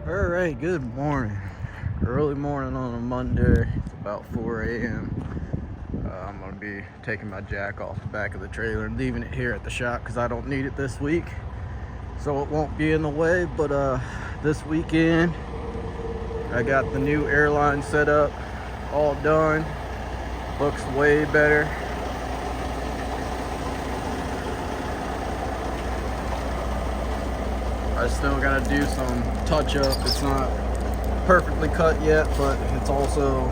Alright, good morning. Early morning on a Monday. It's about 4 a.m. I'm going to be taking my jack off the back of the trailer and leaving it here at the shop because I don't need it this week. So it won't be in the way, but this weekend I got the new airline set up, all done. Looks way better. I still gotta do some touch up. It's not perfectly cut yet, but it's also,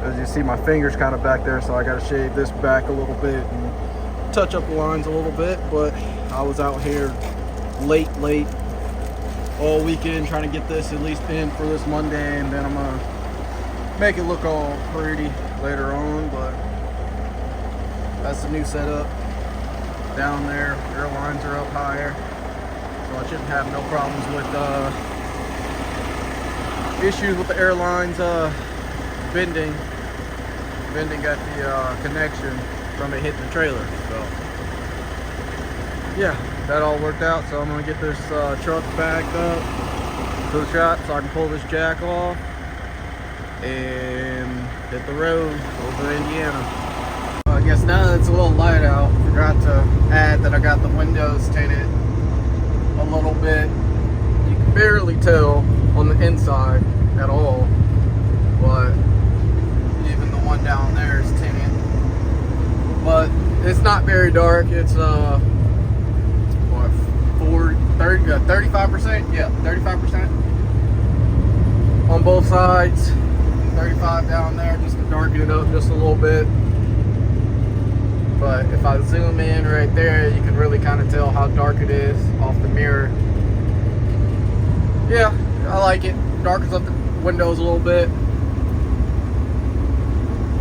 as you see, my finger's kind of back there, so I gotta shave this back a little bit and touch up the lines a little bit. But I was out here late all weekend trying to get this at least in for this Monday, and then I'm gonna make it look all pretty later on. But that's the new setup down there. Airlines are up higher, so I shouldn't have no problems with issues with the airlines bending at the connection from it hitting the trailer. So yeah, that all worked out. So I'm gonna get this truck backed up to the shop so I can pull this jack off and hit the road over to Indiana. I guess now that it's a little light out, forgot to add that I got the windows tinted a little bit. You can barely tell on the inside at all, but even the one down there is tinted. But it's not very dark. It's what, 35%? Yeah, 35% on both sides. 35 down there just to darken it up just a little bit. But if I zoom in right there, you can really kind of tell how dark it is off the mirror. Yeah, I like it. Darkens up the windows a little bit.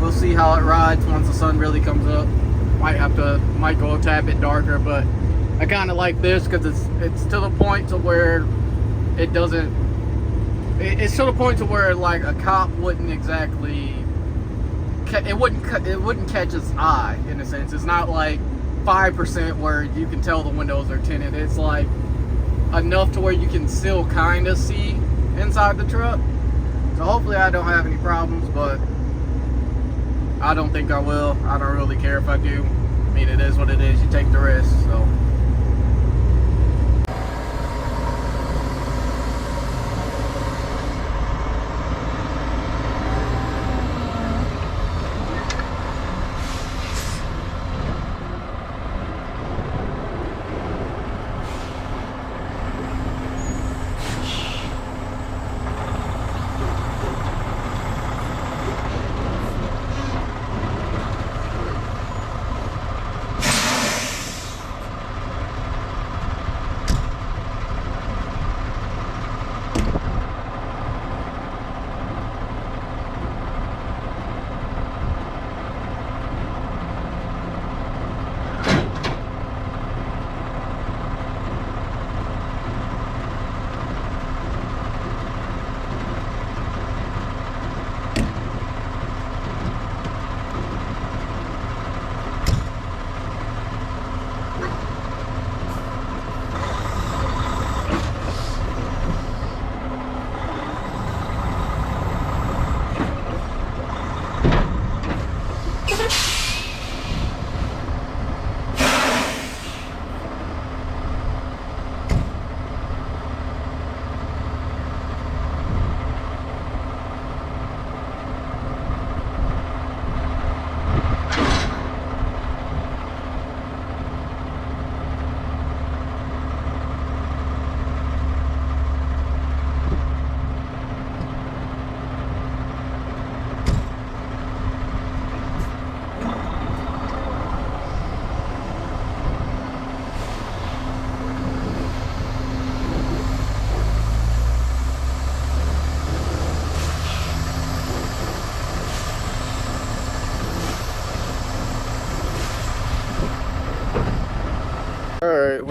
We'll see how it rides once the sun really comes up. Might go a tad bit darker, but I kind of like this because it's to the point to where it doesn't. It's to the point to where like a cop wouldn't exactly. It wouldn't catch his eye in a sense. It's not like 5% where you can tell the windows are tinted. It's like enough to where you can still kind of see inside the truck. So hopefully I don't have any problems, but I don't think I will. I don't really care if I do. I mean, it is what it is. You take the risk. So.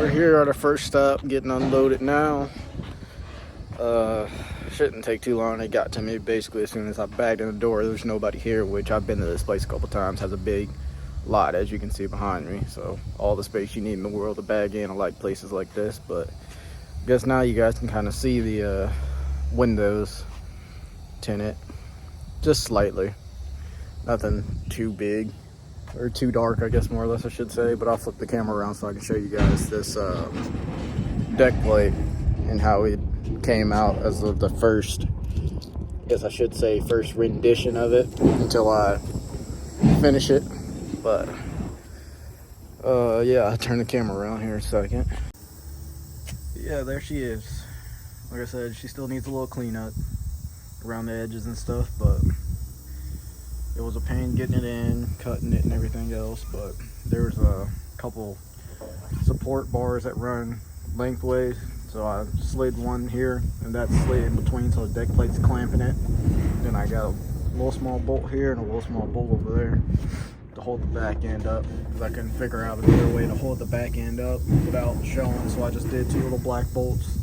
We're here at our first stop, getting unloaded now. Shouldn't take too long. It got to me basically as soon as I bagged in the door. There's nobody here, which I've been to this place a couple times. Has a big lot, as you can see behind me. So all the space you need in the world to bag in. I like places like this, but I guess now you guys can kind of see the windows tinted just slightly. Nothing too big or too dark, I guess, more or less I should say. But I'll flip the camera around so I can show you guys this deck plate and how it came out as of the first, I guess I should say, first rendition of it until I finish it. But yeah, I'll turn the camera around here a second. Yeah, there she is. Like I said, she still needs a little cleanup around the edges and stuff, but it was a pain getting it in, cutting it and everything else. But there's a couple support bars that run lengthways, so I slid one here and that slid in between so the deck plate's clamping it. Then I got a little small bolt here and a little small bolt over there to hold the back end up, because I couldn't figure out a better way to hold the back end up without showing, so I just did 2 little black bolts.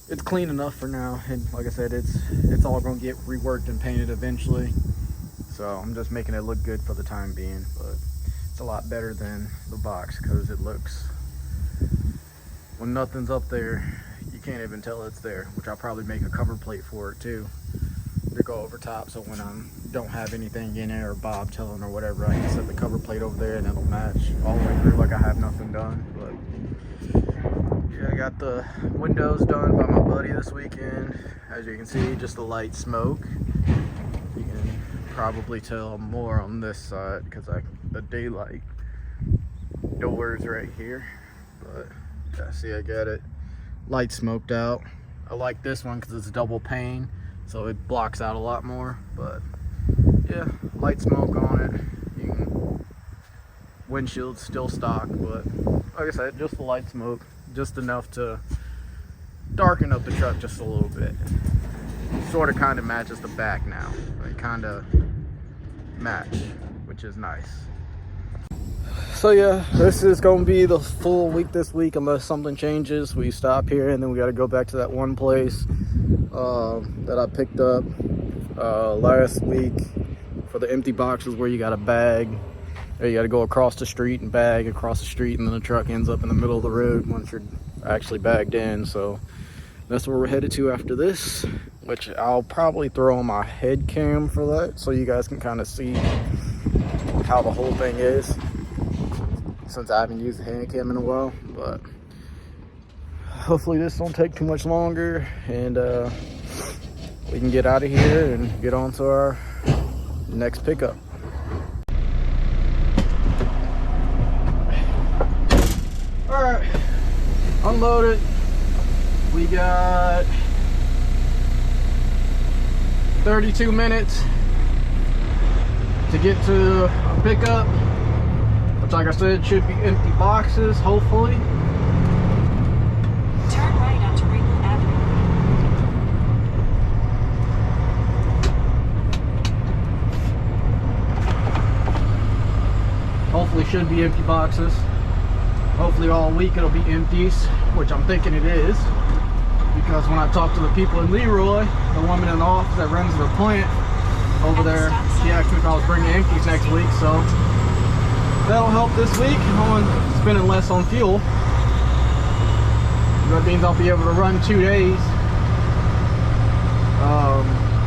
It's clean enough for now, and like I said, it's all gonna get reworked and painted eventually, so I'm just making it look good for the time being. But it's a lot better than the box, because it looks, when nothing's up there, you can't even tell it's there, which I'll probably make a cover plate for it too to go over top, so when I don't have anything in it or bobtailing or whatever, I can set the cover plate over there and it'll match all the way through like I have nothing done. But yeah, I got the windows done by my buddy this weekend. As you can see, just a light smoke. You can probably tell more on this side because the daylight doors right here. But yeah, see, I got it light smoked out. I like this one because it's double pane, so it blocks out a lot more. But yeah, light smoke on it. You can, windshield's still stock, but like I said, just the light smoke, just enough to darken up the truck just a little bit. Sort of kind of matches the back now. They kind of match, which is nice. So yeah, this is going to be the full week this week unless something changes. We stop here and then we got to go back to that one place that I picked up last week for the empty boxes, where you got to bag, or you got to go across the street and bag across the street, and then the truck ends up in the middle of the road once you're actually bagged in. So that's where we're headed to after this, which I'll probably throw on my head cam for that so you guys can kind of see how the whole thing is, since I haven't used the hand cam in a while. But hopefully this don't take too much longer, and we can get out of here and get on to our next pickup. All right, unloaded. We got 32 minutes to get to a pickup, which, like I said, should be empty boxes, hopefully. Turn right onto Ringel Avenue. Hopefully should be empty boxes. Hopefully all week it'll be empties, which I'm thinking it is, because when I talked to the people in Leroy, the woman in the office that runs the plant over there, she asked me if I was bringing empties next week, so that'll help this week on spending less on fuel. That means I'll be able to run 2 days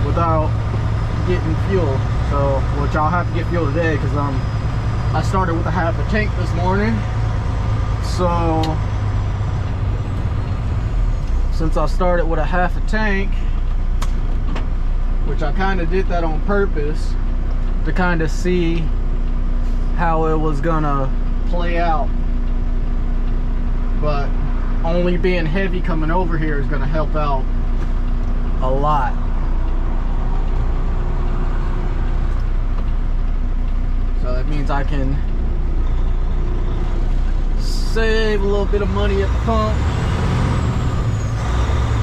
without getting fuel. So, which I'll have to get fuel today, because I started with a half a tank this morning. So since I started with a half a tank, which I kind of did that on purpose to kind of see how it was gonna play out, but only being heavy coming over here is gonna help out a lot. So that means I can save a little bit of money at the pump.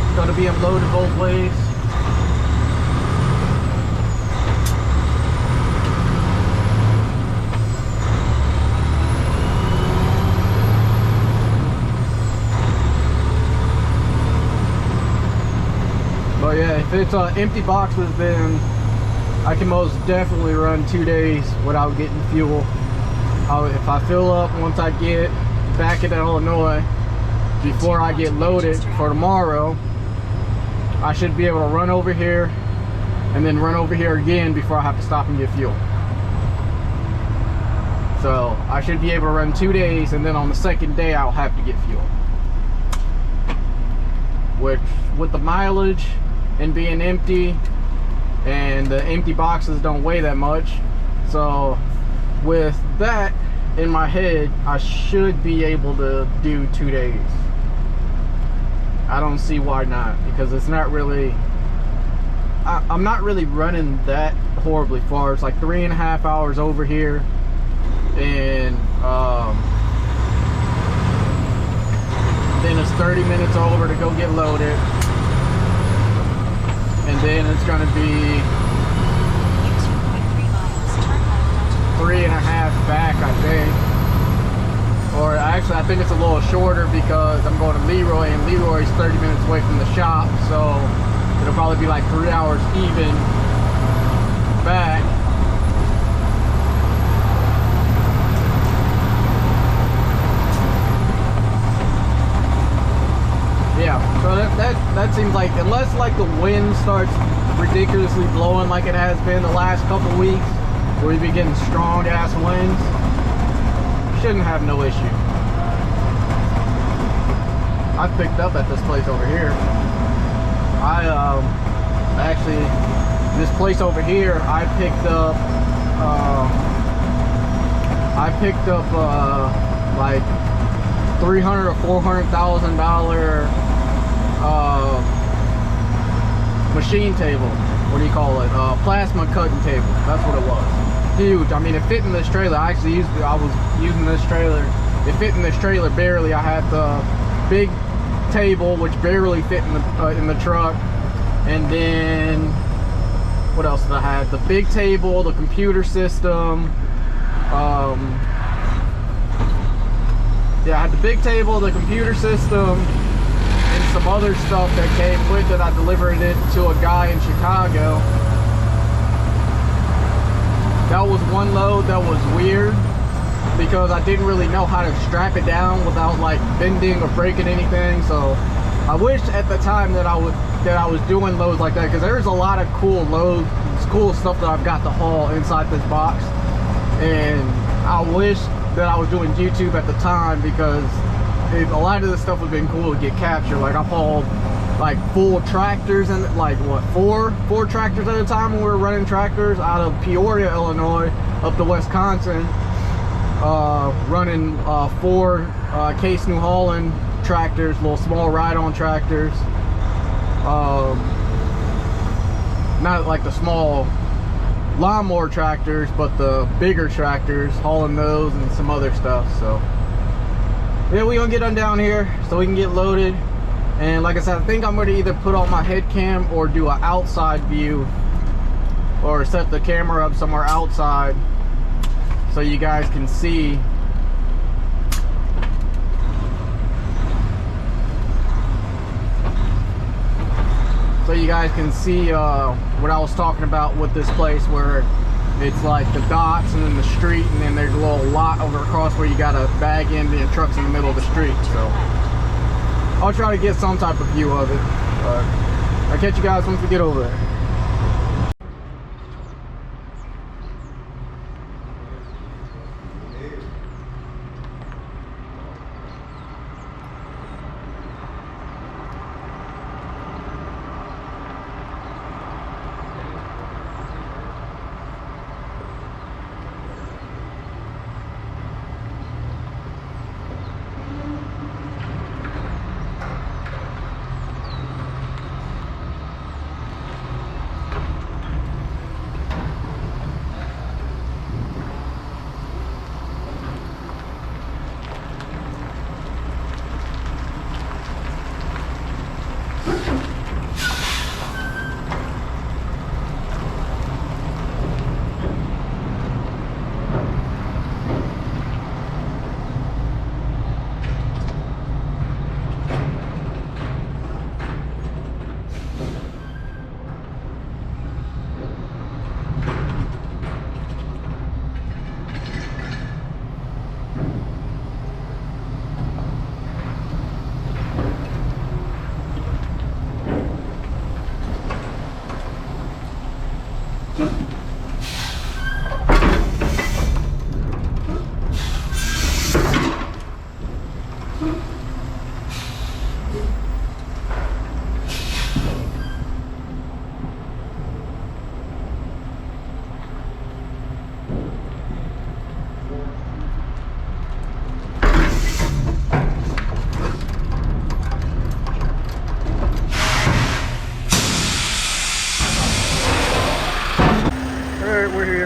It's gonna be unloaded both ways. it's empty boxes, then I can most definitely run 2 days without getting fuel. If I fill up once I get back into Illinois, before I get loaded for tomorrow, I should be able to run over here and then run over here again before I have to stop and get fuel. So I should be able to run 2 days, and then on the second day I'll have to get fuel. Which, with the mileage and being empty, and the empty boxes don't weigh that much, so with that in my head, I should be able to do 2 days. I don't see why not, because it's not really, I'm not really running that horribly far. It's like 3.5 hours over here, and then it's 30 minutes over to go get loaded, and then it's going to be 3.5 back, I think. Or actually, I think it's a little shorter because I'm going to Leroy, and Leroy's 30 minutes away from the shop, so it'll probably be like 3 hours even back. Yeah, so that seems like, unless like the wind starts ridiculously blowing like it has been the last couple weeks, where we've been getting strong ass winds, shouldn't have no issue. I picked up at this place over here. Actually, this place over here, I picked up like $300,000 or $400,000 machine table. What do you call it? Plasma cutting table. That's what it was. Huge. I mean, it fit in this trailer. I was using this trailer. It fit in this trailer barely. I had the big table, which barely fit in the truck, and then what else did I have? The big table, the computer system. Yeah, I had the big table, the computer system, and some other stuff that came with it. I delivered it to a guy in Chicago. That was one load that was weird because I didn't really know how to strap it down without like bending or breaking anything. So I wish at the time that I was doing loads like that, because there's a lot of cool loads, cool stuff that I've got to haul inside this box, and I wish that I was doing YouTube at the time, because a lot of this stuff would have been cool to get captured. Like I've hauled like full tractors, and like what, four tractors at a time when we were running tractors out of Peoria, Illinois up to Wisconsin, running 4 Case New Holland tractors, little small ride-on tractors, not like the small lawnmower tractors, but the bigger tractors, hauling those and some other stuff. So yeah, we're gonna get on down here so we can get loaded. And like I said, I think I'm going to either put on my head cam or do an outside view, or set the camera up somewhere outside so you guys can see. So you guys can see what I was talking about with this place, where it's like the docks and then the street, and then there's a little lot over across where you got to bag in the trucks in the middle of the street. So I'll try to get some type of view of it, but I'll catch you guys once we get over there.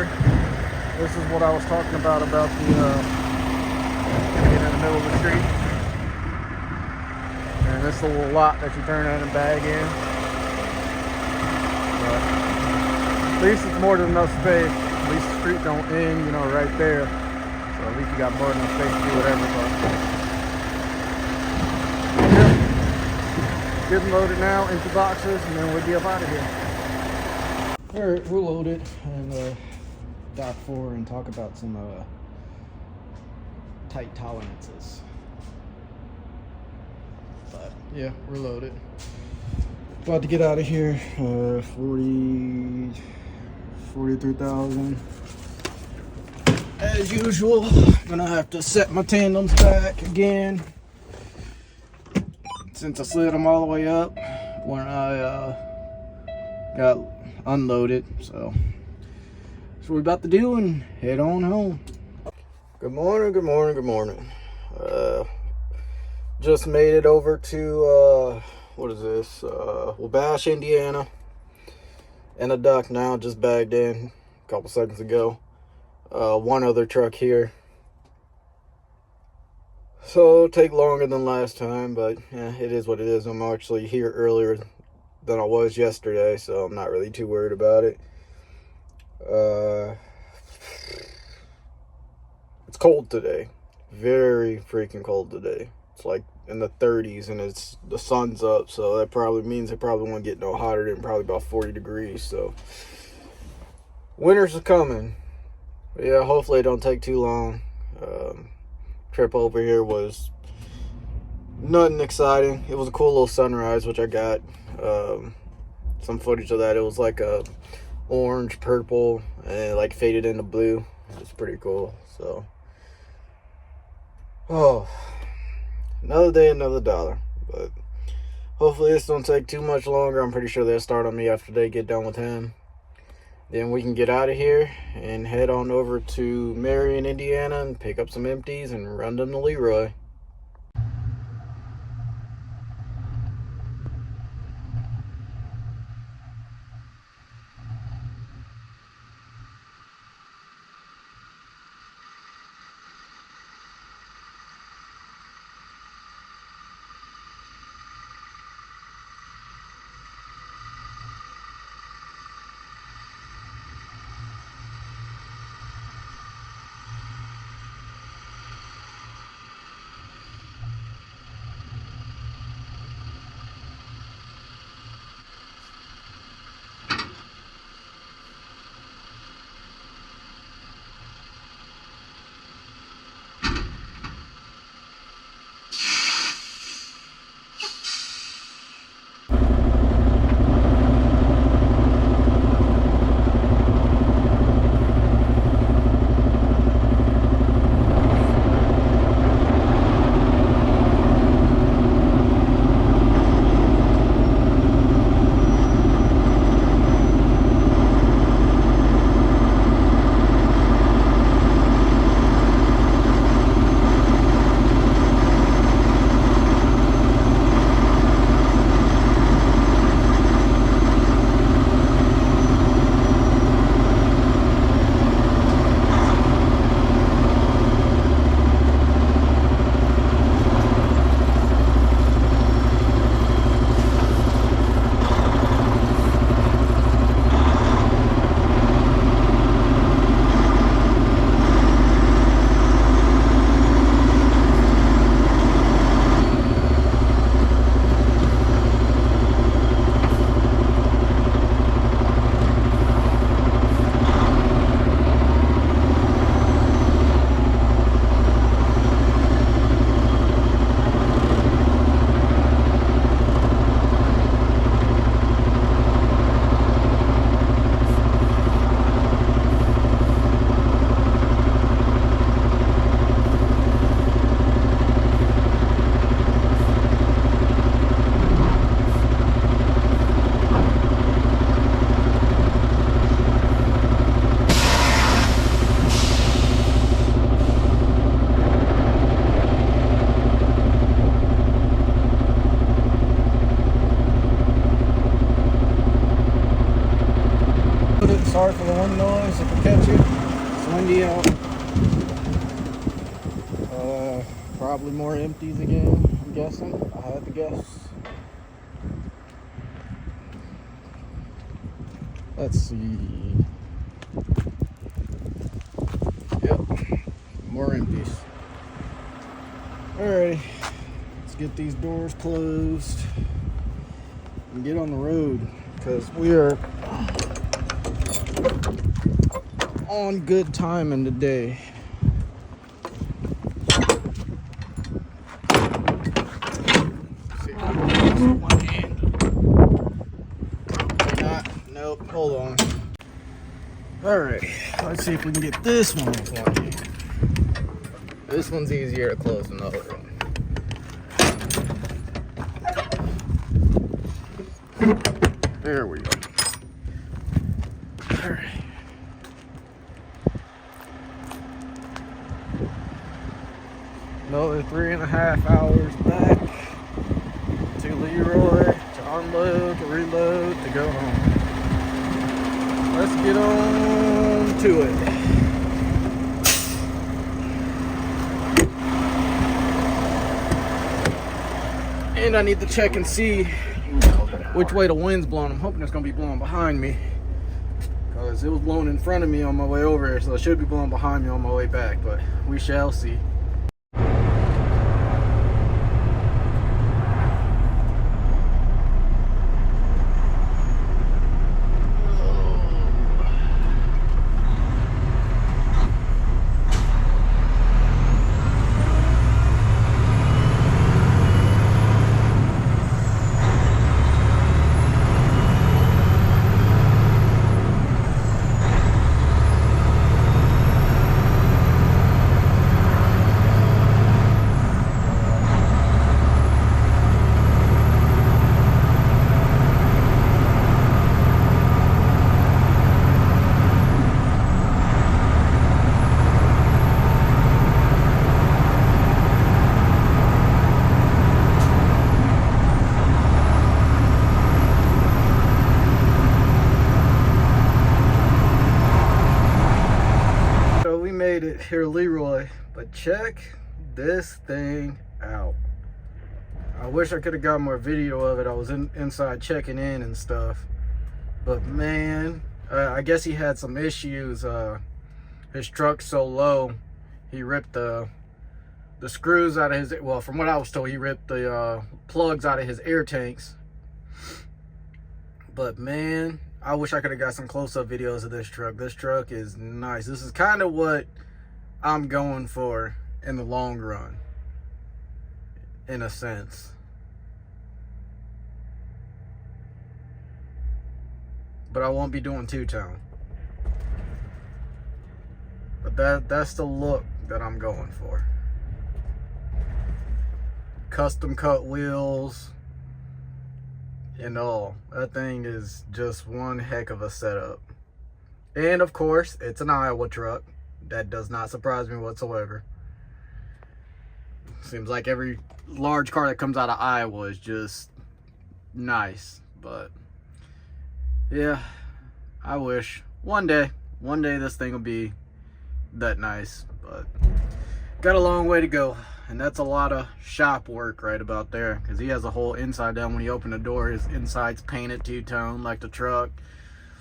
here. This is what I was talking about the being in the middle of the street. And this little lot that you turn in and bag in. But at least it's more than enough space. At least the street don't end, you know, right there. So at least you got more than enough space to do whatever. But yeah, getting loaded now, empty boxes, and then we'll be up out of here. All right, we're loaded and dock 4 and talk about some tight tolerances. But yeah, we're loaded. About to get out of here. 43,000. As usual, gonna have to set my tandems back again since I slid them all the way up when I got unloaded. So that's what we're about to do and head on home. Good morning, good morning, good morning. Just made it over to what is this? Wabash, Indiana. And a dock now, just bagged in a couple seconds ago. One other truck here. So it'll take longer than last time, but yeah, it is what it is. I'm actually here earlier than I was yesterday, so I'm not really too worried about it. It's cold today. Very freaking cold today. It's like in the 30s and the sun's up, so that probably means it probably won't get no hotter than probably about 40 degrees. So winter's coming. But yeah, hopefully it don't take too long. Trip over here was nothing exciting. It was a cool little sunrise, which I got some footage of that. It was like a orange, purple, and it like faded into blue. It's pretty cool. So another day, another dollar. But hopefully this don't take too much longer. I'm pretty sure they'll start on me after they get done with him. Then we can get out of here and head on over to Marion, Indiana, and pick up some empties and run them to Leroy. Sorry for the wind noise if I catch you. It's windy out. Probably more empties again, I'm guessing. I had to guess. Let's see. Yep, more empties. Alrighty, let's get these doors closed and get on the road because we are on good timing today. See if I can do this with one hand. Nope, hold on. Alright, let's see if we can get this one with one hand. This one's easier to close than the other one. There we go. Alright. Another 3.5 hours back to Leroy to unload, to reload, to go home. Let's get on to it. And I need to check and see which way the wind's blowing. I'm hoping it's going to be blowing behind me, because it was blowing in front of me on my way over here, so it should be blowing behind me on my way back, but we shall see. Here, Leroy, but check this thing out. I wish I could have got more video of it. I was inside checking in and stuff, but man, I guess he had some issues. His truck's so low, he ripped the screws out of his, well, from what I was told, he ripped the plugs out of his air tanks. But man, I wish I could have got some close-up videos of this truck. This truck is nice. This is kind of what I'm going for in the long run, in a sense. But I won't be doing two-tone. But that's the look that I'm going for. Custom cut wheels and all. That thing is just one heck of a setup. And of course, it's an Iowa truck. That does not surprise me whatsoever. Seems like every large car that comes out of Iowa is just nice. But yeah, I wish one day this thing will be that nice. But got a long way to go, and that's a lot of shop work right about there, because he has a whole inside down. When you open the door, his inside's painted two-tone like the truck.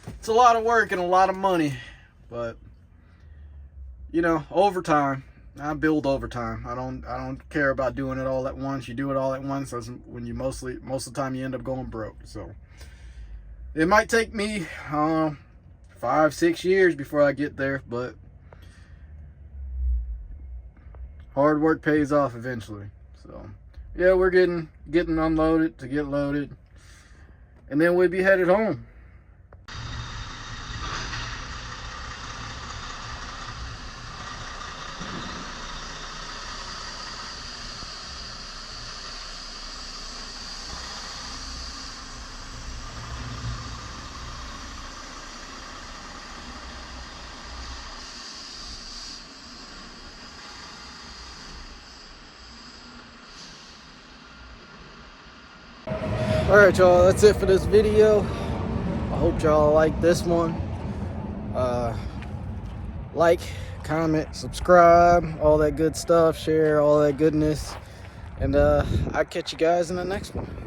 It's a lot of work and a lot of money, but you know, overtime. I build overtime. I don't care about doing it all at once. You do it all at once, that's when you most of the time you end up going broke. So it might take me 5-6 years before I get there, but hard work pays off eventually. So yeah, we're getting unloaded to get loaded, and then we'll be headed home. Alright y'all, that's it for this video. I hope y'all like this one. like, comment, subscribe, all that good stuff, share all that goodness, and I'll catch you guys in the next one.